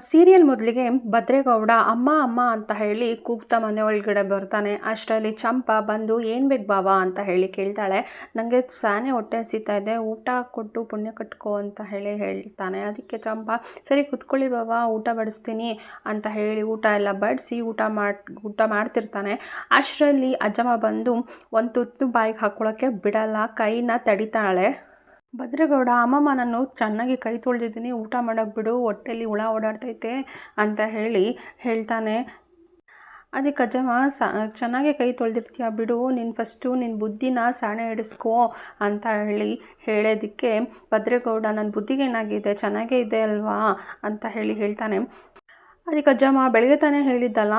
Serial ಮೊದಲಿಗೆ ಭದ್ರೇಗೌಡ ಅಮ್ಮ ಅಮ್ಮ ಅಂತ ಹೇಳಿ ಕೂಗ್ತಾ ಮನೆ ಒಳಗಡೆ ಬರ್ತಾನೆ. ಅಷ್ಟರಲ್ಲಿ ಚಂಪಾ ಬಂದು ಏನು ಬೇಕು ಬಾವ ಅಂತ ಹೇಳಿ ಕೇಳ್ತಾಳೆ. ನನಗೆ ಸಾನೆ ಹೊಟ್ಟೆ ಹಸಿತಾ ಇದೆ, ಊಟ ಕೊಟ್ಟು ಪುಣ್ಯ ಕಟ್ಕೋ ಅಂತ ಹೇಳಿ ಹೇಳ್ತಾನೆ. ಅದಕ್ಕೆ ಚಂಪಾ ಸರಿ ಕುತ್ಕೊಳ್ಳಿ ಬಾವ ಊಟ ಬಡಿಸ್ತೀನಿ ಅಂತ ಹೇಳಿ ಊಟ ಎಲ್ಲ ಬಡಿಸಿ ಊಟ ಮಾಡ್ತಿರ್ತಾನೆ. ಅಷ್ಟರಲ್ಲಿ ಅಜ್ಜಮ್ಮ ಬಂದು ಒಂದು ತುತ್ತು ಬಾಯಿಗೆ ಹಾಕ್ಕೊಳ್ಳೋಕ್ಕೆ ಬಿಡಲ್ಲ, ಕೈನ ತಡಿತಾಳೆ. ಭದ್ರೇಗೌಡ ಅಮ್ಮಮ್ಮ ನಾನು ಚೆನ್ನಾಗಿ ಕೈ ತೊಳೆದಿದ್ದೀನಿ, ಊಟ ಮಾಡೋಕ್ಕೆ ಬಿಡು, ಹೊಟ್ಟೆಲಿ ಹುಳ ಓಡಾಡ್ತೈತೆ ಅಂತ ಹೇಳಿ ಹೇಳ್ತಾನೆ. ಅದಕ್ಕೆ ಅಜ್ಜಮ್ಮ ಚೆನ್ನಾಗೇ ಕೈ ತೊಳೆದಿರ್ತೀಯ ಬಿಡು, ನೀನು ಫಸ್ಟು ನಿನ್ನ ಬುದ್ಧಿನ ಸಾಣೆ ಹಿಡಿಸ್ಕೋ ಅಂತ ಹೇಳೋದಕ್ಕೆ ಭದ್ರೇಗೌಡ ನನ್ನ ಬುದ್ಧಿಗೆ ಏನಾಗಿದೆ, ಚೆನ್ನಾಗೇ ಇದೆ ಅಲ್ವಾ ಅಂತ ಹೇಳ್ತಾನೆ. ಅದಕ್ಕೆ ಅಜ್ಜಮ್ಮ ಬೆಳಗ್ಗೆ ತಾನೇ ಹೇಳಿದ್ದಲ್ಲ,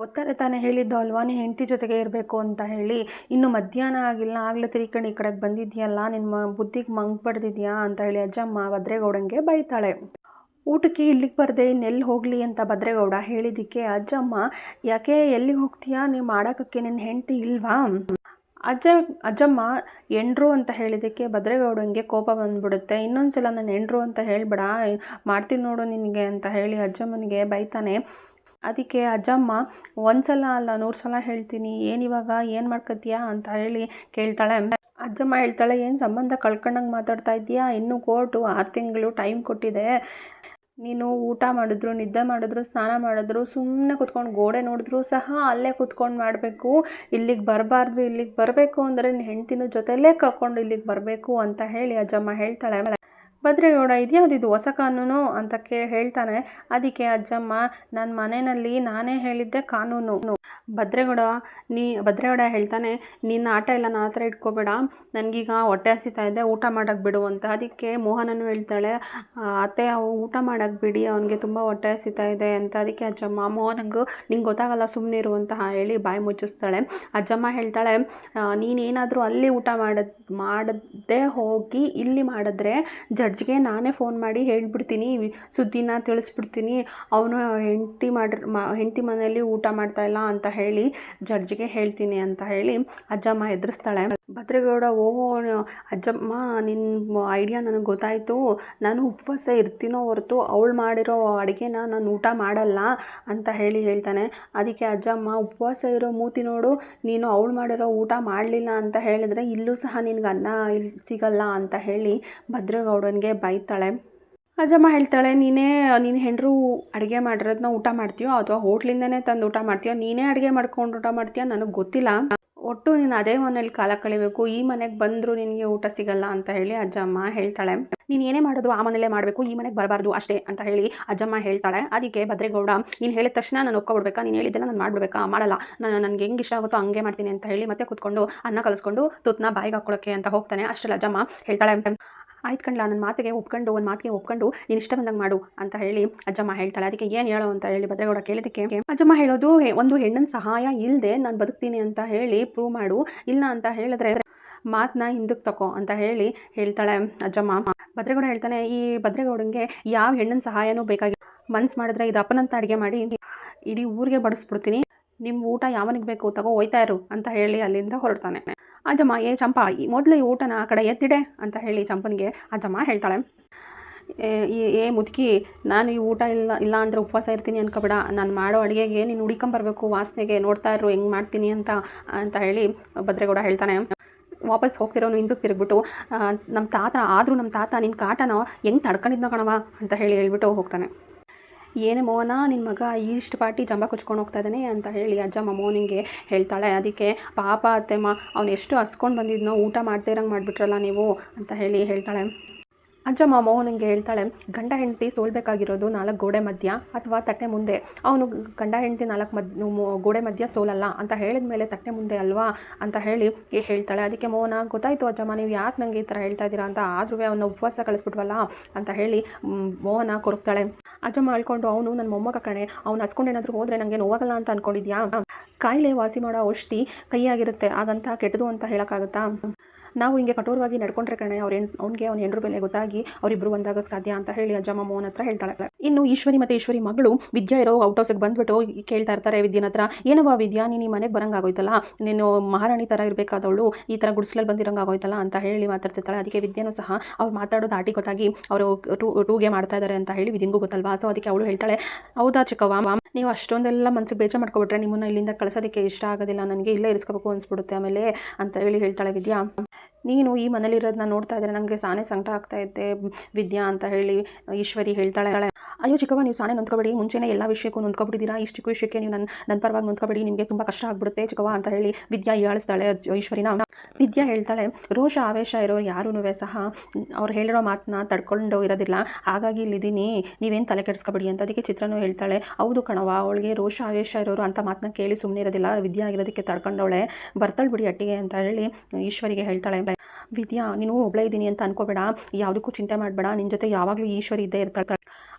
ಒತ್ತಾರೆ ತಾನೇ ಹೇಳಿದ್ದು ಅಲ್ವಾ ನೀನು ಹೆಂಡತಿ ಜೊತೆಗೆ ಇರಬೇಕು ಅಂತ ಹೇಳಿ, ಇನ್ನು ಮಧ್ಯಾಹ್ನ ಆಗಿಲ್ಲ ಆಗಲೇ ತಿರ್ಕೊಂಡು ಈ ಕಡೆಗೆ ಬಂದಿದ್ಯಲ್ಲ, ನಿನ್ನ ಬುದ್ಧಿಗೆ ಮಂಗ್ ಬಡ್ದಿದ್ಯಾ ಅಂತ ಹೇಳಿ ಅಜ್ಜಮ್ಮ ಭದ್ರೇಗೌಡಂಗೆ ಬೈತಾಳೆ. ಊಟಕ್ಕೆ ಇಲ್ಲಿಗೆ ಬರದೆ ಇನ್ನೆಲ್ಲಿ ಹೋಗಲಿ ಅಂತ ಭದ್ರೇಗೌಡ ಹೇಳಿದ್ದಕ್ಕೆ ಯಾಕೆ ಎಲ್ಲಿಗೆ ಹೋಗ್ತೀಯಾ, ನೀವು ಮಾಡೋಕ್ಕೆ ನಿನ್ನ ಹೆಂಡತಿ ಇಲ್ವಾ? ಅಜ್ಜಮ್ಮ ಎಂಡ್ರು ಅಂತ ಹೇಳಿದ್ದಕ್ಕೆ ಭದ್ರೇಗೌಡಂಗೆ ಕೋಪ ಬಂದ್ಬಿಡುತ್ತೆ. ಇನ್ನೊಂದು ಸಲ ನಾನು ಎಂಡ್ರು ಅಂತ ಹೇಳ್ಬೇಡ, ಮಾಡ್ತೀನಿ ನೋಡು ನಿನಗೆ ಅಂತ ಹೇಳಿ ಅಜ್ಜಮ್ಮನಿಗೆ ಬೈತಾನೆ. ಅದಕ್ಕೆ ಅಜ್ಜಮ್ಮ ಒಂದು ಸಲ ಅಲ್ಲ 100 ಸಲ ಹೇಳ್ತೀನಿ, ಏನಿವಾಗ ಏನು ಮಾಡ್ಕೊತೀಯಾ ಅಂತ ಹೇಳಿ ಕೇಳ್ತಾಳೆ. ಅಜ್ಜಮ್ಮ ಹೇಳ್ತಾಳೆ, ಏನು ಸಂಬಂಧ ಕಳ್ಕೊಂಡಂಗೆ ಮಾತಾಡ್ತಾ ಇದೆಯಾ, ಇನ್ನೂ ಕೋರ್ಟು 6 ತಿಂಗಳು ಟೈಮ್ ಕೊಟ್ಟಿದೆ, ನೀನು ಊಟ ಮಾಡಿದ್ರು ನಿದ್ದೆ ಮಾಡಿದ್ರು ಸ್ನಾನ ಮಾಡಿದ್ರು ಸುಮ್ಮನೆ ಕೂತ್ಕೊಂಡು ಗೋಡೆ ನೋಡಿದ್ರು ಸಹ ಅಲ್ಲೇ ಕೂತ್ಕೊಂಡು ಮಾಡಬೇಕು, ಇಲ್ಲಿಗೆ ಬರಬಾರ್ದು, ಇಲ್ಲಿಗೆ ಬರಬೇಕು ಅಂದರೆ ನಿನ್ನ ಹೆಂಡ್ತಿನ ಜೊತೆಯಲ್ಲೇ ಕರ್ಕೊಂಡು ಇಲ್ಲಿಗೆ ಬರಬೇಕು ಅಂತ ಹೇಳಿ ಅಜ್ಜಮ್ಮ ಹೇಳ್ತಾಳೆ. ಭದ್ರೇಗೌಡ ಇದ್ಯಾವುದಿದು ಹೊಸ ಕಾನೂನು ಅಂತ ಹೇಳ್ತಾನೆ. ಅದಕ್ಕೆ ಅಜ್ಜಮ್ಮ ನನ್ನ ಮನೆಯಲ್ಲಿ ನಾನೇ ಹೇಳಿದ್ದೆ ಕಾನೂನು. ಭದ್ರೇಗೌಡ ಹೇಳ್ತಾನೆ, ನಿನ್ನ ಆಟ ಎಲ್ಲ ನನ್ನ ಹತ್ರ ಇಟ್ಕೋಬೇಡ, ನನಗೀಗ ಹೊಟ್ಟೆ ಹಸಿತಾ ಇದೆ, ಊಟ ಮಾಡೋಕ್ಕೆ ಬಿಡು ಅಂತ. ಅದಕ್ಕೆ ಮೋಹನನು ಹೇಳ್ತಾಳೆ, ಅತ್ತೆ ಊಟ ಮಾಡೋಕ್ಕೆ ಬಿಡಿ, ಅವನಿಗೆ ತುಂಬ ಹೊಟ್ಟೆ ಹಸಿತಾ ಇದೆ ಅಂತ. ಅದಕ್ಕೆ ಅಜ್ಜಮ್ಮ ಮೋಹನಂಗೂ ನಿಂಗೆ ಗೊತ್ತಾಗಲ್ಲ ಸುಮ್ಮನಿರು ಅಂತ ಹೇಳಿ ಬಾಯಿ ಮುಚ್ಚಿಸ್ತಾಳೆ. ಅಜ್ಜಮ್ಮ ಹೇಳ್ತಾಳೆ, ನೀನೇನಾದರೂ ಅಲ್ಲಿ ಊಟ ಮಾಡದೇ ಹೋಗಿ ಇಲ್ಲಿ ಮಾಡಿದ್ರೆ ಜಡ್ಜ್ಗೆ ನಾನೇ ಫೋನ್ ಮಾಡಿ ಹೇಳ್ಬಿಡ್ತೀನಿ, ಸುದ್ದಿನ ತಿಳಿಸ್ಬಿಡ್ತೀನಿ, ಅವನು ಹೆಂಡತಿ ಮನೆಯಲ್ಲಿ ಊಟ ಮಾಡ್ತಾಯಿಲ್ಲ ಅಂತ ಹೇಳಿ ಜಡ್ಜ್ಗೆ ಹೇಳ್ತೀನಿ ಅಂತ ಹೇಳಿ ಅಜ್ಜಮ್ಮ ಎದುರಿಸ್ತಾಳೆ. ಭದ್ರೇಗೌಡ ಓಹೋ ಅಜ್ಜಮ್ಮ ನಿನ್ನ ಐಡಿಯಾ ನನಗೆ ಗೊತ್ತಾಯಿತು, ನಾನು ಉಪವಾಸ ಇರ್ತೀನೋ ಹೊರತು ಅವಳು ಮಾಡಿರೋ ಅಡುಗೆನ ನಾನು ಊಟ ಮಾಡಲ್ಲ ಅಂತ ಹೇಳ್ತಾನೆ. ಅದಕ್ಕೆ ಅಜ್ಜಮ್ಮ ಉಪವಾಸ ಇರೋ ಮೂತಿ ನೋಡು, ನೀನು ಅವಳು ಮಾಡಿರೋ ಊಟ ಮಾಡಲಿಲ್ಲ ಅಂತ ಹೇಳಿದ್ರೆ ಇಲ್ಲೂ ಸಹ ನಿನಗೆ ಅನ್ನ ಇಲ್ಲಿ ಸಿಗಲ್ಲ ಅಂತ ಹೇಳಿ ಭದ್ರೇಗೌಡನಿಗೆ ಬೈತಾಳೆ. ಅಜ್ಜಮ್ಮ ಹೇಳ್ತಾಳೆ, ನೀನು ಹೆಂಡ್ರು ಅಡುಗೆ ಮಾಡಿರೋದನ್ನ ಊಟ ಮಾಡ್ತೀಯೋ ಅಥವಾ ಹೋಟ್ಲಿಂದನೇ ತಂದು ಊಟ ಮಾಡ್ತೀಯೋ, ನೀನೇ ಅಡುಗೆ ಮಾಡ್ಕೊಂಡು ಊಟ ಮಾಡ್ತೀಯೋ ನನಗೆ ಗೊತ್ತಿಲ್ಲ, ಒಟ್ಟು ನೀನು ಅದೇ ಮನೇಲಿ ಕಾಲ ಕಳಿಬೇಕು, ಈ ಮನೆಗೆ ಬಂದರೂ ನಿನಗೆ ಊಟ ಸಿಗಲ್ಲ ಅಂತ ಹೇಳಿ ಅಜ್ಜಮ್ಮ ಹೇಳ್ತಾಳೆ. ನೀನು ಏನೇ ಮಾಡಿದ್ರು ಆ ಮನೇಲೇ ಮಾಡಬೇಕು, ಈ ಮನೆಗೆ ಬರಬಾರ್ದು ಅಷ್ಟೇ ಅಂತ ಹೇಳಿ ಅಜ್ಜಮ್ಮ ಹೇಳ್ತಾಳೆ. ಅದಕ್ಕೆ ಭದ್ರೇಗೌಡ ನೀನು ಹೇಳಿದ ತಕ್ಷಣ ನಾನು ಒಪ್ಕೊಬಿಡ್ಬೇಕಾ, ನೀನು ಹೇಳಿದ್ದೆಲ್ಲ ನಾನು ಮಾಡಬೇಕಾ, ಮಾಡಲ್ಲ, ನನಗೆ ಹೆಂಗೆ ಇಷ್ಟ ಆಗುತ್ತೋ ಹಂಗೆ ಮಾಡ್ತೀನಿ ಅಂತ ಹೇಳಿ ಮತ್ತೆ ಕೂತ್ಕೊಂಡು ಅನ್ನ ಕಲಿಸ್ಕೊಂಡು ತುತ್ತನ್ನ ಬಾಯಿಗೆ ಹಾಕ್ಕೊಳ್ಳೋಕ್ಕೆ ಅಂತ ಹೋಗ್ತಾನೆ. ಅಷ್ಟರಲ್ಲಿ ಅಜ್ಜಮ್ಮ ಹೇಳ್ತಾಳೆ, ಆಯ್ತು ಕಣ್ಲ, ನನ್ನ ಮಾತಿಗೆ ಒಪ್ಕೊಂಡು ನೀನು ಇಷ್ಟ ಬಂದಂಗೆ ಮಾಡು ಅಂತ ಹೇಳಿ ಅಜ್ಜಮ್ಮ ಹೇಳ್ತಾಳೆ. ಅದಕ್ಕೆ ಏನು ಹೇಳೋ ಅಂತ ಹೇಳಿ ಭದ್ರೇಗೌಡ ಕೇಳಿದಕ್ಕೆ ಅಜ್ಜಮ್ಮ ಹೇಳೋದು, ಒಂದು ಹೆಣ್ಣಿನ ಸಹಾಯ ಇಲ್ಲದೆ ನಾನು ಬದುಕ್ತೀನಿ ಅಂತ ಹೇಳಿ ಪ್ರೂವ್ ಮಾಡು, ಇಲ್ಲ ಅಂತ ಹೇಳಿದ್ರೆ ಮಾತನ್ನ ಹಿಂದಕ್ಕೆ ತಗೋ ಅಂತ ಹೇಳ್ತಾಳೆ ಅಜ್ಜಮ್ಮ. ಭದ್ರೇಗೌಡ ಹೇಳ್ತಾನೆ, ಈ ಭದ್ರೇಗೌಡಂಗೆ ಯಾವ ಹೆಣ್ಣಿನ ಸಹಾಯನೂ ಬೇಕಾಗಿ, ಮನ್ಸು ಮಾಡಿದ್ರೆ ಇದು ಅಪ್ಪನಂತ ಅಡುಗೆ ಮಾಡಿ ಇಡೀ ಊರಿಗೆ ಬಡಿಸ್ಬಿಡ್ತೀನಿ, ನಿಮ್ಮ ಊಟ ಯಾವನಿಗೆ ಬೇಕು ತಗೋ ಹೋಯ್ತಾ ಇರು ಅಂತ ಹೇಳಿ ಅಲ್ಲಿಂದ ಹೊರಡ್ತಾನೆ. ಅಜ್ಜಮ್ಮ ಚಂಪಾ ಮೊದಲು ಈ ಊಟನ ಆ ಕಡೆ ಎತ್ತಿಡೆ ಅಂತ ಹೇಳಿ ಚಂಪನಿಗೆ ಅಜ್ಜಮ್ಮ ಹೇಳ್ತಾಳೆ. ಮುದುಕಿ, ನಾನು ಈ ಊಟ ಇಲ್ಲ ಅಂದರೆ ಉಪವಾಸ ಇರ್ತೀನಿ ಅನ್ಕೋಬೇಡ, ನಾನು ಮಾಡೋ ಅಡುಗೆಗೆ ನೀನು ಹುಡ್ಕೊಂಬರ್ಬೇಕು, ವಾಸನೆಗೆ ನೋಡ್ತಾ ಇರು ಹೆಂಗೆ ಮಾಡ್ತೀನಿ ಅಂತ ಹೇಳಿ ಭದ್ರೇಗೌಡ ಹೇಳ್ತಾನೆ. ವಾಪಸ್ ಹೋಗ್ತಿರೋನು ಹಿಂದಕ್ಕೆ ತಿರುಗ್ಬಿಟ್ಟು, ನಮ್ಮ ತಾತ ನಿನ್ನ ಕಾಟನೋ ಹೆಂಗೆ ತಡ್ಕೊಂಡಿದ್ನೋ ಕಣವ ಅಂತ ಹೇಳ್ಬಿಟ್ಟು ಹೋಗ್ತಾನೆ. ಏನೇ ಮೋಹನ, ನಿನ್ನ ಮಗ ಇಷ್ಟು ಪಾಟಿ ಜಂಬ ಕುಚ್ಕೊಂಡು ಹೋಗ್ತಾ ಇದ್ದಾನೆ ಅಂತ ಹೇಳಿ ಅಜ್ಜಮ್ಮ ಮೋಹನಿಗೆ ಹೇಳ್ತಾಳೆ. ಅದಕ್ಕೆ ಪಾಪ ಅತ್ತೆಮ್ಮ, ಅವನು ಎಷ್ಟು ಹಸ್ಕೊಂಡು ಬಂದಿದ್ನೋ, ಊಟ ಮಾಡ್ತಾ ಇರಂಗೆ ಮಾಡಿಬಿಟ್ರಲ್ಲ ನೀವು ಅಂತ ಹೇಳ್ತಾಳೆ. ಅಜ್ಜಮ್ಮ ಮೋಹನಿಗೆ ಹೇಳ್ತಾಳೆ, ಗಂಡ ಹೆಂಡತಿ ಸೋಲ್ಬೇಕಾಗಿರೋದು 4 ಗೋಡೆ ಮಧ್ಯ ಅಥವಾ ತಟ್ಟೆ ಮುಂದೆ, ಅವನು ಗಂಡ ಹೆಂಡತಿ 4 ಗೋಡೆ ಮಧ್ಯ ಸೋಲಲ್ಲ ಅಂತ ಹೇಳಿದ ಮೇಲೆ ತಟ್ಟೆ ಮುಂದೆ ಅಲ್ವಾ ಅಂತ ಹೇಳ್ತಾಳೆ. ಅದಕ್ಕೆ ಮೋಹನ, ಗೊತ್ತಾಯಿತು ಅಜ್ಜಮ್ಮ, ನೀವು ಯಾಕೆ ನನಗೆ ಈ ಥರ ಹೇಳ್ತಾ ಇದ್ದೀರಾ ಅಂತ, ಆದ್ರೂ ಅವನ ಉಪವಾಸ ಕಳಿಸ್ಬಿಟ್ವಲ್ಲ ಅಂತ ಹೇಳಿ ಮೋಹನ ಕೊರಗ್ತಾಳೆ. ಅಜ್ಜಮ್ಮ ಹೇಳ್ಕೊಂಡು, ಅವನು ನನ್ನ ಮೊಮ್ಮಗ ಕಣೆ, ಅವ್ನು ಹಸ್ಕೊಂಡು ಏನಾದರೂ ಹೋದರೆ ನನಗೆ ನೋವಾಗಲ್ಲ ಅಂತ ಅಂದ್ಕೊಂಡಿದ್ಯಾ, ಕಾಯಿಲೆ ವಾಸಿ ಮಾಡೋ ಔಷಧಿ ಕೈಯಾಗಿರುತ್ತೆ, ಹಾಗಂತ ಕೆಟ್ಟದು ಅಂತ ಹೇಳೋಕ್ಕಾಗುತ್ತಾ, ನಾವು ಹಿಂಗೆ ಕಠೋರವಾಗಿ ನಡ್ಕೊಂಡ್ರೆ ಕಣೆ ಅವ್ನ ಹೆಂಡ್ರು ಬೆಲೆ ಗೊತ್ತಾಗಿ ಅವರಿಬ್ಬರು ಒಂದಾಗಕ್ಕೆ ಸಾಧ್ಯ ಅಂತ ಹೇಳಿ ಅಜ್ಜಮ್ಮ ಮೋಹನ್ ಹತ್ರ ಹೇಳ್ತಾಳೆ. ಇನ್ನು ಈಶ್ವರಿ ಮತ್ತು ಈಶ್ವರಿ ಮಗಳು ವಿದ್ಯಾ ಇರೋ ಔಟ್ ಹೌಸಿಗೆ ಬಂದುಬಿಟ್ಟು ಕೇಳ್ತಾ ಇರ್ತಾರೆ ವಿದ್ಯಾನ ಹತ್ರ, ಏನವ್ವ ವಿದ್ಯಾ ನೀನು ಈ ಮನೆಗೆ ಬರೋಂಗಾಗೋಯ್ತಲ್ಲ, ನೀನು ಮಹಾರಾಣಿ ಥರ ಇರಬೇಕಾದವಳು ಈ ಥರ ಗುಡಿಸ್ಲಲ್ಲಿ ಬಂದಿರೋಂಗಾಗೋಯ್ತಲ್ಲ ಅಂತ ಹೇಳಿ ಮಾತಾಡ್ತಿರ್ತಾಳೆ. ಅದಕ್ಕೆ ವಿದ್ಯಾನೂ ಸಹ ಅವ್ರು ಮಾತಾಡೋದು ಆಟಿ ಗೊತ್ತಾಗಿ ಅವರು ಟೂಗೆ ಮಾಡ್ತಾ ಇದ್ದಾರೆ ಅಂತ ಹೇಳಿ ವಿದ್ಯಂಗೂ ಗೊತ್ತಲ್ವಾ. ಸೊ ಅದಕ್ಕೆ ಅವಳು ಹೇಳ್ತಾಳೆ, ಹೌದಾ ಚಿಕ್ಕವ್ವ, ನೀವು ಅಷ್ಟೊಂದೆಲ್ಲ ಮನಸ್ಸಿಗೆ ಬೇಜಾರು ಮಾಡ್ಕೊಬಿಟ್ರೆ ನಿಮ್ಮನ್ನು ಇಲ್ಲಿಂದ ಕಳಿಸೋದಕ್ಕೆ ಇಷ್ಟ ಆಗೋದಿಲ್ಲ, ನನಗೆ ಇಲ್ಲೇ ಇರಿಸ್ಕೋಬೇಕು ಅನಿಸ್ಬಿಡುತ್ತೆ ಆಮೇಲೆ ಅಂತ ಹೇಳಿ ಹೇಳ್ತಾಳೆ ವಿದ್ಯಾ. ನೀನು ಈ ಮನೇಲಿರೋದನ್ನ ನೋಡ್ತಾ ಇದ್ದರೆ ನನಗೆ ಸಾನೇ ಸಂಕಟ ಆಗ್ತಾ ಇದ್ದೆ ವಿದ್ಯಾ ಅಂತ ಹೇಳಿ ಈಶ್ವರಿ ಹೇಳ್ತಾಳೆ. ಅಯ್ಯೋ ಚಿಕ್ಕವ್ವ, ನೀವು ಸಾನೇ ನೊಂದ್ಕೊಬೇಡಿ, ಮುಂಚೆನೇ ಎಲ್ಲ ವಿಷಯಕ್ಕೂ ನೊಂದ್ಕೊಬಿಟ್ಟಿದ್ದೀರಾ, ಇಷ್ಟಕ್ಕೂ ವಿಷಯಕ್ಕೆ ನೀವು ನನ್ನ ಪರವಾಗಿ ನೊಂದ್ಕೊಬೇಡಿ, ನಿಮಗೆ ತುಂಬ ಕಷ್ಟ ಆಗ್ಬಿಡುತ್ತೆ ಚಿಕ್ಕವ್ವ ಅಂತ ಹೇಳಿ ವಿದ್ಯಾ ಹೀಯಾಳಿಸ್ತಾಳೆ ಈಶ್ವರಿನ. ವಿದ್ಯಾ ಹೇಳ್ತಾಳೆ, ರೋಷ ಆವೇಶ ಇರೋರು ಯಾರೂ ಸಹ ಅವ್ರು ಹೇಳಿರೋ ಮಾತನ್ನ ತಡ್ಕೊಂಡು ಇರೋದಿಲ್ಲ, ಹಾಗಾಗಿ ಇಲ್ಲಿದ್ದೀನಿ, ನೀವೇನು ತಲೆ ಕೆಡಿಸ್ಕೊಬೇಡಿ ಅಂತ. ಅದಕ್ಕೆ ಚಿತ್ರನೂ ಹೇಳ್ತಾಳೆ, ಹೌದು ಕಣವ, ಅವಳಿಗೆ ರೋಷ ಆವೇಶ ಇರೋರು ಅಂತ ಮಾತನ್ನ ಕೇಳಿ ಸುಮ್ಮನೆ ಇರೋದಿಲ್ಲ, ವಿದ್ಯಾ ಆಗಿರೋದಕ್ಕೆ ತಡ್ಕೊಂಡವಳೆ, ಬರ್ತಾಳೆ ಬಿಡಿ ಅಟ್ಟಿಗೆ ಅಂತ ಹೇಳಿ ಈಶ್ವರಿಗೆ ಹೇಳ್ತಾಳೆ. ವಿದ್ಯಾ, ನೀನು ಒಬ್ಬಳೇ ಇದ್ದೀನಿ ಅಂತ ಅನ್ಕೋಬೇಡ, ಯಾವುದಕ್ಕೂ ಚಿಂತೆ ಮಾಡಬೇಡ, ನಿನ್ನ ಜೊತೆ ಯಾವಾಗಲೂ ಈಶ್ವರಿ ಇದ್ದೇ ಇರ್ತಾಳೆ.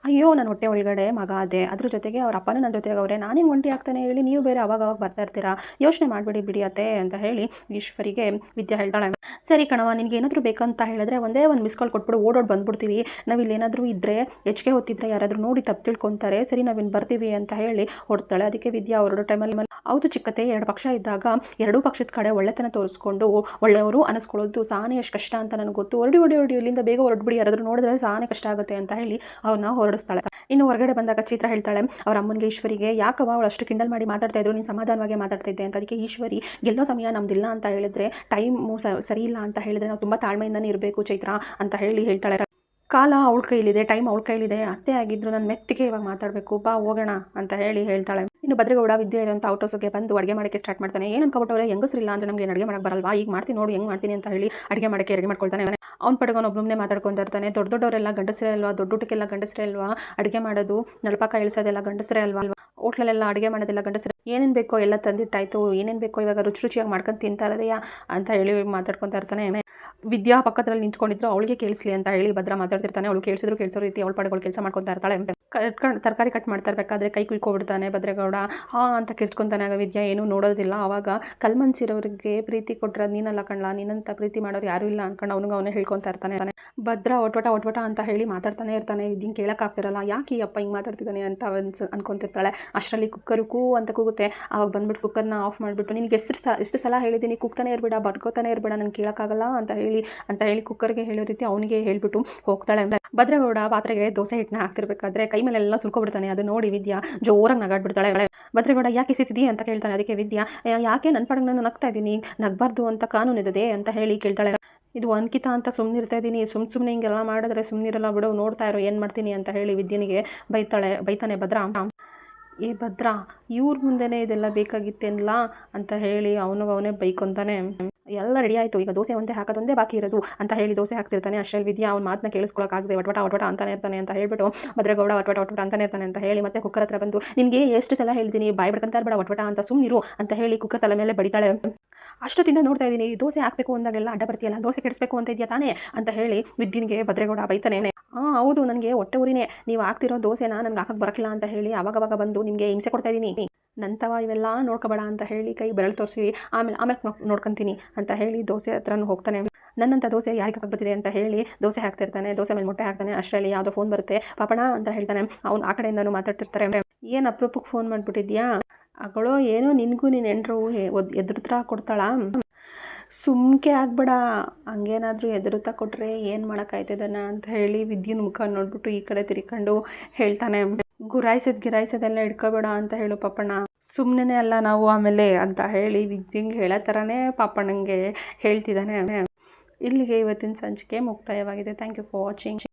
ಅಯ್ಯೋ ನನ್ನ ಹೊಟ್ಟೆ ಒಳಗಡೆ ಮಗ ಅದೇ, ಅದ್ರ ಜೊತೆಗೆ ಅವ್ರ ಅಪ್ಪನೂ ನನ್ನ ಜೊತೆಗೆ ಅವರೇ, ನಾನೇನು ಒಂಟಿ ಆಗ್ತಾನೆ ಹೇಳಿ, ನೀವು ಬೇರೆ ಅವಾಗ ಬರ್ತಾ ಇರ್ತೀರಾ, ಯೋಚನೆ ಮಾಡಬೇಡಿ ಬಿಡಿ ಅತ್ತೆ ಅಂತ ಹೇಳಿ ಈಶ್ವರಿಗೆ ವಿದ್ಯಾ ಹೇಳ್ತಾಳೆ. ಸರಿ ಕಣವ, ನಿನಗೆ ಏನಾದರೂ ಬೇಕಂತ ಹೇಳಿದ್ರೆ ಒಂದೇ ಒಂದು ಮಿಸ್ ಕಾಲ್ ಕೊಟ್ಬಿಡು, ಓಡೋಡಿ ಬಂದ್ಬಿಡ್ತೀವಿ, ನಾವು ಇಲ್ಲೇನಾದರೂ ಇದ್ದರೆ ಹೆಚ್ಚಿಗೆ ಹೊತ್ತಿದ್ರೆ ಯಾರಾದರೂ ನೋಡಿ ತಪ್ಪು ತಿಳ್ಕೊತಾರೆ, ಸರಿ ನಾವಿನ್ನು ಬರ್ತೀವಿ ಅಂತ ಹೇಳಿ ಹೊಡ್ತಾಳೆ. ಅದಕ್ಕೆ ವಿದ್ಯಾ ಹೊರಡೋ ಟೈಮಲ್ಲಿ, ಹೌದು ಚಿಕ್ಕತೆ, ಎರಡು ಪಕ್ಷ ಇದ್ದಾಗ ಎರಡೂ ಪಕ್ಷದ ಕಡೆ ಒಳ್ಳೆತನ ತೋರಿಸ್ಕೊಂಡು ಒಳ್ಳೆಯವರು ಅನಿಸ್ಕೊಳ್ಳೋದು ಸಾನೇ ಎಷ್ಟು ಕಷ್ಟ ಅಂತ ನನಗೆ ಗೊತ್ತು, ಹೊರಡಿ ಇಲ್ಲಿಂದ ಬೇಗ ಹೊರಡ್ಬಿಡಿ, ಯಾರಾದರೂ ನೋಡಿದ್ರೆ ಸಾನೇ ಕಷ್ಟ ಆಗುತ್ತೆ ಅಂತ ಹೇಳಿ ಅವ್ರನ್ನ ಹೊರಡಿಸ್ತಾಳೆ. ಇನ್ನು ಹೊರಗಡೆ ಬಂದಾಗ ಚಿತ್ರ ಹೇಳ್ತಾಳೆ ಅವ್ರ ಅಮ್ಮನಿಗೆ ಈಶ್ವರಿಗೆ, ಯಾಕವ್ವ ಅವಳು ಅಷ್ಟು ಕಿಂಡಲ್ ಮಾಡಿ ಮಾತಾಡ್ತಾ ಇದ್ರು, ನೀನು ಸಮಾಧಾನವಾಗಿ ಮಾತಾಡ್ತಾ ಇದ್ದೆ ಅಂತ. ಅದಕ್ಕೆ ಈಶ್ವರಿ, ಗೆಲ್ಲೋ ಸಮಯ ನಮ್ದಿಲ್ಲ ಅಂತ ಹೇಳಿದ್ರೆ, ಟೈಮು ಸರಿ ಇಲ್ಲ ಅಂತ ಹೇಳಿದ್ರೆ ನಾವು ತುಂಬ ತಾಳ್ಮೆಯಿಂದನೇ ಇರಬೇಕು ಚೈತ್ರ ಅಂತ ಹೇಳಿ ಹೇಳ್ತಾಳೆ. ಕಾಲ ಅವಳ ಕೈಲಿದೆ, ಟೈಮ್ ಅವಳ ಕೈಲಿದೆ, ಅತ್ತೆ ಆಗಿದ್ರು ನನ್ನ ಮೆತ್ತಿಗೆ ಇವಾಗ ಮಾತಾಡಬೇಕು, ಬಾ ಹೋಗೋಣ ಅಂತ ಹೇಳಿ ಹೇಳ್ತಾಳೆ. ಇನ್ನು ಭದ್ರಗೌಡ ವಿದ್ಯೆ ಇರೋಂಥ ಔಟ್ ಹೌಸ್ಗೆ ಬಂದು ಅಡುಗೆ ಮಾಡೋಕ್ಕೆ ಸ್ಟಾರ್ಟ್ ಮಾಡ್ತಾನೆ. ಏನು ಅನ್ಕೊಬಿಟ್ಟವ್ರೆ, ಹೆಂಗಸರಿಲ್ಲ ಅಂದರೆ ನಮಗೆ ಅಡುಗೆ ಮಾಡೋಕ್ಕೆ ಬರಲ್ವಾ, ಈಗ ಮಾಡ್ತೀನಿ ನೋಡಿ ಹೆಂಗೆ ಮಾಡ್ತೀನಿ ಅಂತ ಹೇಳಿ ಅಡುಗೆ ಮಾಡೋಕ್ಕೆ ರೆಡಿ ಮಾಡ್ಕೊಳ್ತಾನೆ. ಅವ್ನ ಪಡ್ಕೊಂಡು ಮಾತಾಡ್ಕೊತಾ ಇರ್ತಾನೆ. ದೊಡ್ಡವರೆಲ್ಲ ಗಂಡಸರೇ ಅಲ್ವಾ, ದೊಡ್ಡ ಊಟಕ್ಕೆಲ್ಲ ಗಂಡಸರೇ ಅಲ್ವಾ ಅಡುಗೆ ಮಾಡೋದು, ನಳಪಾಕ ಇಳಿಸೋದೆಲ್ಲ ಗಂಡಸರೇ ಅಲ್ವಾ, ಹೋಟ್ಲಲ್ಲೆಲ್ಲ ಅಡುಗೆ ಮಾಡೋದೆಲ್ಲ ಗಂಡಸರೇ, ಏನೇನು ಬೇಕೋ ಎಲ್ಲ ತಂದಿಟ್ಟಾಯಿತು, ಏನೇನು ಬೇಕೋ ಇವಾಗ ರುಚಿಯಾಗಿ ಮಾಡ್ಕೊಂಡು ತಿಂತಾ ಇರೋದೆಯಾ ಅಂತ ಹೇಳಿ ಮಾತಾಡ್ಕೊತಾ ಇರ್ತಾನೆ. ವಿದ್ಯಾ ಪಕ್ಕದಲ್ಲಿ ನಿಂತ್ಕೊಂಡಿದ್ರು, ಅವಳಿಗೆ ಕೇಳಿಸ್ಲಿ ಅಂತ ಹೇಳಿ ಭದ್ರ ಮಾತಾಡ್ತಿರ್ತಾನೆ. ಅವಳು ಕೇಳಿಸೋ ರೀತಿ ಅವಳ ಪಡೆಗಳು ಕೆಲಸ ಮಾಡ್ಕೊತಾ ಇರ್ತಾಳೆ. ತರಕಾರಿ ಕಟ್ ಮಾಡ್ತಾ ಇರಬೇಕಾದ್ರೆ ಕೈ ಕುಯ್ಕೊಬಿಡ್ತಾನೆ ಭದ್ರೇಗೌಡ. ಅಂತ ಕಿರ್ಚ್ಕೊತಾನೆ. ಆಗ ವಿದ್ಯಾ ಏನೂ ನೋಡೋದಿಲ್ಲ. ಆವಾಗ ಕಲ್ಮನ್ಸಿರೋರಿಗೆ ಪ್ರೀತಿ ಕೊಟ್ಟರೆ ನೀನಲ್ಲ ಕಣ್ಲ, ನೀನಂತ ಪ್ರೀತಿ ಮಾಡೋರು ಯಾರೂ ಇಲ್ಲ ಅನ್ಕೊಂಡು ಅವನೇ ಹೇಳ್ಕೊತಾ ಇರ್ತಾನೆ. ಭದ್ರ ಒಟ್ವಟ ಅಂತ ಹೇಳಿ ಮಾತಾಡ್ತಾನೆ ಇರ್ತಾನೆ. ವಿದ್ಯಂಗೆ ಕೇಳೋಕ್ಕಾಗ್ತಿರಲ್ಲ, ಯಾಕೆ ಈ ಅಪ್ಪ ಹಿಂಗೆ ಮಾತಾಡ್ತಿದ್ದಾನೆ ಅಂತ ಅನ್ಕೊತಿರ್ತಾಳೆ. ಅಷ್ಟರಲ್ಲಿ ಕುಕ್ಕರು ಕೂ ಅಂತ ಕೂಗುತ್ತೆ. ಆವಾಗ ಬಂದ್ಬಿಟ್ಟು ಕುಕ್ಕರ್ನ ಆಫ್ ಮಾಡಿಬಿಟ್ಟು, ನಿನಗೆ ಎಷ್ಟು ಸಲ ಹೇಳಿದ್ದೀನಿ ಕೂಗ್ತಾನೆ ಇರಬೇಡ, ಬಡ್ಕೋತಾನೆ ಇರಬೇಡ, ನಾನು ಕೇಳೋಕ್ಕಾಗಲ್ಲ ಅಂತ ಹೇಳಿ ಕುಕ್ಕರ್ಗೆ ಹೇಳೋ ರೀತಿ ಅವನಿಗೆ ಹೇಳ್ಬಿಟ್ಟು ಹೋಗ್ತಾಳೆ. ಭದ್ರೇಗೌಡ ಪಾತ್ರೆಗೆ ದೋಸೆ ಹಿಟ್ಟನ್ನ ಹಾಕ್ತಿರ್ಬೇಕಾದ್ರೆ ಕೈ ಮೇಲೆಲ್ಲ ಸುಲ್ಕೊಬಿಡ್ತಾನೆ. ಅದು ನೋಡಿ ವಿದ್ಯಾ ಜೋರಾಗಿ ನಗಾಡ್ಬಿಡ್ತಾಳೆ. ಭದ್ರೇಗೌಡ ಯಾಕೆ ಎಸಿತಿದ್ದೀ ಅಂತ ಕೇಳ್ತಾನೆ. ಅದಕ್ಕೆ ವಿದ್ಯಾ, ಯಾಕೆ ನನ್ನ ಪಡಗೆ ನಾನು ನಗ್ತಾ ಇದ್ದೀನಿ, ನಗಬಾರ್ದು ಅಂತ ಕಾನೂನಿದೆ ಅಂತ ಹೇಳಿ ಕೇಳ್ತಾಳೆ. ಇದು ಅಂಕಿತ ಅಂತ ಸುಮ್ಮನಿರ್ತಾ ಇದ್ದೀನಿ, ಸುಮ್ಮನೆ ಹಿಂಗೆಲ್ಲ ಮಾಡಿದ್ರೆ ಸುಮ್ಮನಿರಲ್ಲ ಬಿಡು, ನೋಡ್ತಾ ಇರೋ ಏನು ಮಾಡ್ತೀನಿ ಅಂತ ಹೇಳಿ ವಿದ್ಯನಿಗೆ ಬೈತಾನೆ ಭದ್ರ. ಏ ಭದ್ರ, ಇವ್ರ ಮುಂದೆನೇ ಇದೆಲ್ಲ ಬೇಕಾಗಿತ್ತೇನಲ್ಲ ಅಂತ ಹೇಳಿ ಅವನೇ ಬೈಕೊಂತಾನೆ. ಎಲ್ಲ ರೆಡಿ ಆಯಿತು, ಈಗ ದೋಸೆ ಒಂದೇ ಹಾಕೋದೊಂದೇ ಬಾಕಿ ಇರೋದು ಅಂತ ಹೇಳಿ ದೋಸೆ ಹಾಕ್ತಿರ್ತಾನೆ. ಅಷ್ಟರಲ್ಲಿ ವಿದ್ಯಾ ಅವ್ನ ಮಾತನ್ನ ಕೇಳಿಸ್ಕೊಳ್ಳೋಕ್ಕಾಗದೆ ಒಟ್ವಟ ಅಂತಾನೆ ಇರ್ತಾನೆ ಅಂತ ಹೇಳ್ಬಿಟ್ಟು ಭದ್ರೇಗೌಡ ಒಟ್ವಟ ಅಂತಾನೆ ಇರ್ತಾನೆ ಅಂತ ಹೇಳಿ ಮತ್ತೆ ಕುಕ್ಕರ್ ಹತ್ರ ಬಂದು, ನಿನಗೆ ಎಷ್ಟು ಸಲ ಹೇಳ್ತೀನಿ ಬಾಯಿ ಬಿಡ್ಕೊಂತ ಇರಬೇಡ, ಒಟ್ವಟ ಅಂತ ಸುಮ್ಮನಿರು ಅಂತ ಹೇಳಿ ಕುಕ್ಕರ್ ತಲೆ ಮೇಲೆ ಬಡಿತಾಳೆ. ಅಷ್ಟೊತ್ತಿಂದ ನೋಡ್ತಾ ಇದ್ದೀನಿ, ದೋಸೆ ಹಾಕಬೇಕು ಅಂದಾಗೆಲ್ಲ ಅಡ್ಡ ಬರ್ತೀಯಲ್ಲ, ದೋಸೆ ಕೆಡಿಸ್ಬೇಕು ಅಂತ ಇದೆಯಾ ತಾನೇ ಅಂತ ಹೇಳಿ ವಿದ್ಯನಿಗೆ ಭದ್ರೇಗೌಡ ಬೈತಾನೆ. ಹೌದು, ನನಗೆ ಹೊಟ್ಟೆ ಊರಿನೇ, ನೀವು ಹಾಕ್ತಿರೋ ದೋಸೆನ ನನಗೆ ಹಾಕಕ್ಕೆ ಬರಕಿಲ್ಲ ಅಂತ ಹೇಳಿ ಅವಾಗ ಬಂದು ನಿಮಗೆ ಹಿಂಸೆ ಕೊಡ್ತಾ ಇದ್ದೀನಿ, ನಂತವ ಇವೆಲ್ಲ ನೋಡ್ಕೋಬೇಡ ಅಂತ ಹೇಳಿ ಕೈ ಬೆರಳು ತೋರಿಸಿ ಆಮೇಲೆ ನೋಡ್ಕೊತೀನಿ ಅಂತ ಹೇಳಿ ದೋಸೆ ಹತ್ರನೂ ಹೋಗ್ತಾನೆ. ನನ್ನಂಥ ದೋಸೆ ಯಾರಿಗೆ ಹಾಕಕ್ಕೆ ಬರ್ತಿದೆ ಅಂತ ಹೇಳಿ ದೋಸೆ ಹಾಕ್ತಿರ್ತಾನೆ. ದೋಸೆ ಮೇಲೆ ಮೊಟ್ಟೆ ಹಾಕ್ತಾನೆ. ಅಷ್ಟರಲ್ಲಿ ಯಾವುದೋ ಫೋನ್ ಬರುತ್ತೆ. ಪಾಪಣ ಅಂತ ಹೇಳ್ತಾನೆ. ಅವ್ನು ಆ ಕಡೆಯಿಂದನೂ ಮಾತಾಡ್ತಿರ್ತಾರೆ. ಏನು ಅಪರೂಪಕ್ಕೆ ಫೋನ್ ಮಾಡಿಬಿಟ್ಟಿದ್ಯಾ ಅಗಳೋ, ಏನೋ ನಿನಗೂ ನೀನು ಎಂಡ್ರು ಎದುರುತ್ರ ಕೊಡ್ತಾಳ, ಸುಮ್ಕೆ ಆಗ್ಬೇಡ, ಹಂಗೇನಾದರೂ ಎದುರುತ್ತಾ ಕೊಟ್ಟರೆ ಏನು ಮಾಡೋಕ್ಕಾಯ್ತದನ್ನ ಅಂತ ಹೇಳಿ ವಿದ್ಯುನ್ ಮುಖ ನೋಡ್ಬಿಟ್ಟು ಈ ಕಡೆ ತಿರ್ಕೊಂಡು ಹೇಳ್ತಾನೆ. ಗಿರಾಯ್ಸೋದೆಲ್ಲ ಇಟ್ಕೋಬೇಡ ಅಂತ ಹೇಳು ಪಾಪಣ್ಣ, ಸುಮ್ಮನೆ ಅಲ್ಲ ನಾವು ಆಮೇಲೆ ಅಂತ ಹೇಳಿ ವಿದ್ಯಂಗೆ ಹೇಳೋ ಥರನೇ ಪಾಪಣ್ಣಂಗೆ ಹೇಳ್ತಿದ್ದಾನೆ. ಇಲ್ಲಿಗೆ ಇವತ್ತಿನ ಸಂಚಿಕೆ ಮುಕ್ತಾಯವಾಗಿದೆ. Thank you for watching.